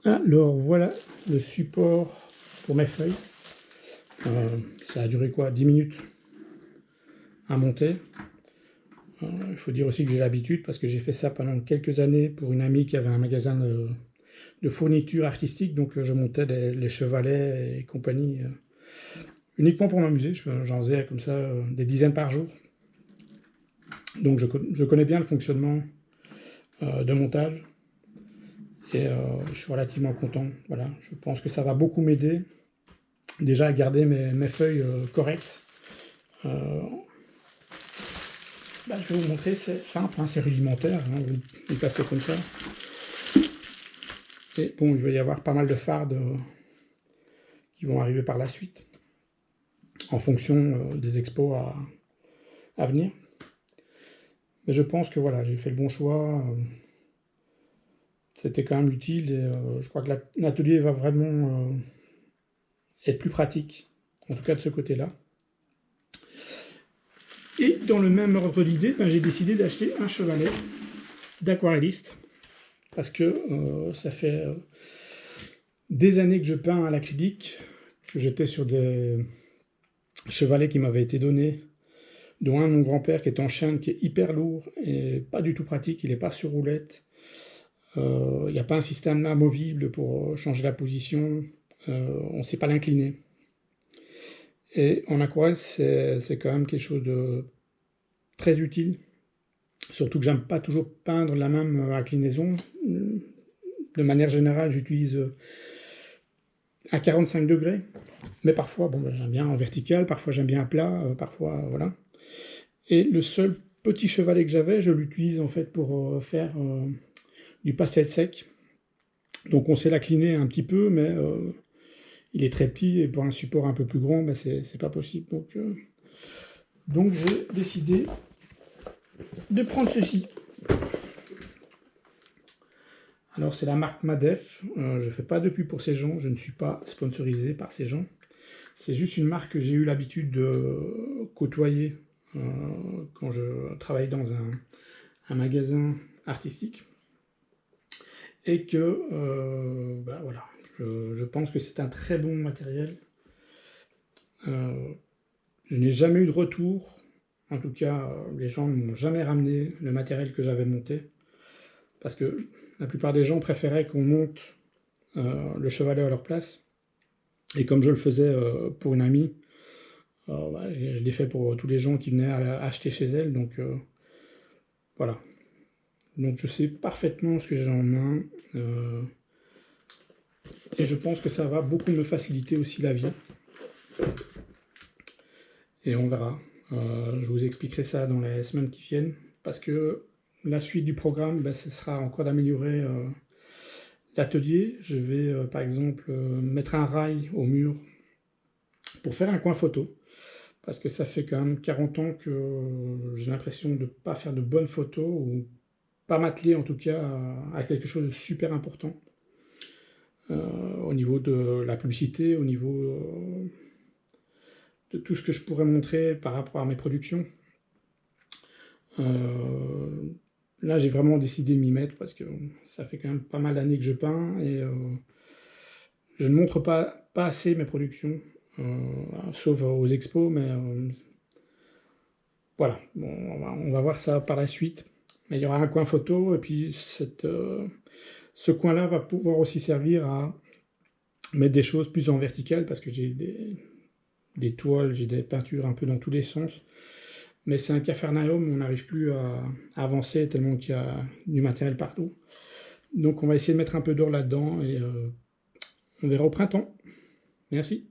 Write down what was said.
Alors voilà le support pour mes feuilles. Ça a duré quoi, 10 minutes à monter. Il faut dire aussi que j'ai l'habitude parce que j'ai fait ça pendant quelques années pour une amie qui avait un magasin de fournitures artistiques. Donc je montais les chevalets et compagnie uniquement pour m'amuser. J'en faisais comme ça des dizaines par jour. Donc je connais bien le fonctionnement de montage et je suis relativement content. Voilà, je pense que ça va beaucoup m'aider déjà à garder mes feuilles correctes. Je vais vous montrer, c'est simple, hein, c'est rudimentaire, hein, vous placez comme ça. Et bon, il va y avoir pas mal de fardes qui vont arriver par la suite, en fonction des expos à venir. Mais je pense que voilà, j'ai fait le bon choix. C'était quand même utile et je crois que l'atelier va vraiment être plus pratique, en tout cas de ce côté-là. Et dans le même ordre d'idée, j'ai décidé d'acheter un chevalet d'aquarelliste parce que ça fait des années que je peins à l'acrylique, que j'étais sur des chevalets qui m'avaient été donnés, dont un de mon grand-père qui est en chêne, qui est hyper lourd et pas du tout pratique, il n'est pas sur roulette. Il n'y a pas un système amovible pour changer la position, on ne sait pas l'incliner. Et en aquarelle, c'est quand même quelque chose de très utile, surtout que j'aime pas toujours peindre la même inclinaison. De manière générale, j'utilise à 45 degrés, mais parfois, j'aime bien en vertical, parfois j'aime bien à plat, parfois, voilà. Et le seul petit chevalet que j'avais, je l'utilise en fait pour faire du pastel sec. Donc on sait l'incliner un petit peu, mais il est très petit, et pour un support un peu plus grand, c'est pas possible. Donc j'ai décidé de prendre ceci. Alors c'est la marque Madef, je ne fais pas de pub pour ces gens, je ne suis pas sponsorisé par ces gens. C'est juste une marque que j'ai eu l'habitude de côtoyer quand je travaillais dans un magasin artistique. Et que, voilà, je pense que c'est un très bon matériel. Je n'ai jamais eu de retour, en tout cas, les gens ne m'ont jamais ramené le matériel que j'avais monté, parce que la plupart des gens préféraient qu'on monte le chevalet à leur place. Et comme je le faisais pour une amie, je l'ai fait pour tous les gens qui venaient acheter chez elle, donc voilà. Donc je sais parfaitement ce que j'ai en main, et je pense que ça va beaucoup me faciliter aussi la vie. Et on verra. Je vous expliquerai ça dans les semaines qui viennent, parce que la suite du programme, ce sera encore d'améliorer l'atelier. Je vais par exemple mettre un rail au mur pour faire un coin photo, parce que ça fait quand même 40 ans que j'ai l'impression de ne pas faire de bonnes photos, ou pas m'atteler en tout cas à quelque chose de super important au niveau de la publicité, au niveau de tout ce que je pourrais montrer par rapport à mes productions. Là, j'ai vraiment décidé de m'y mettre parce que ça fait quand même pas mal d'années que je peins et je ne montre pas assez mes productions, sauf aux expos, mais voilà, bon, on va voir ça par la suite. Mais il y aura un coin photo et puis ce coin-là va pouvoir aussi servir à mettre des choses plus en vertical parce que j'ai des toiles, j'ai des peintures un peu dans tous les sens. Mais c'est un capharnaüm, on n'arrive plus à avancer tellement qu'il y a du matériel partout. Donc on va essayer de mettre un peu d'or là-dedans et on verra au printemps. Merci.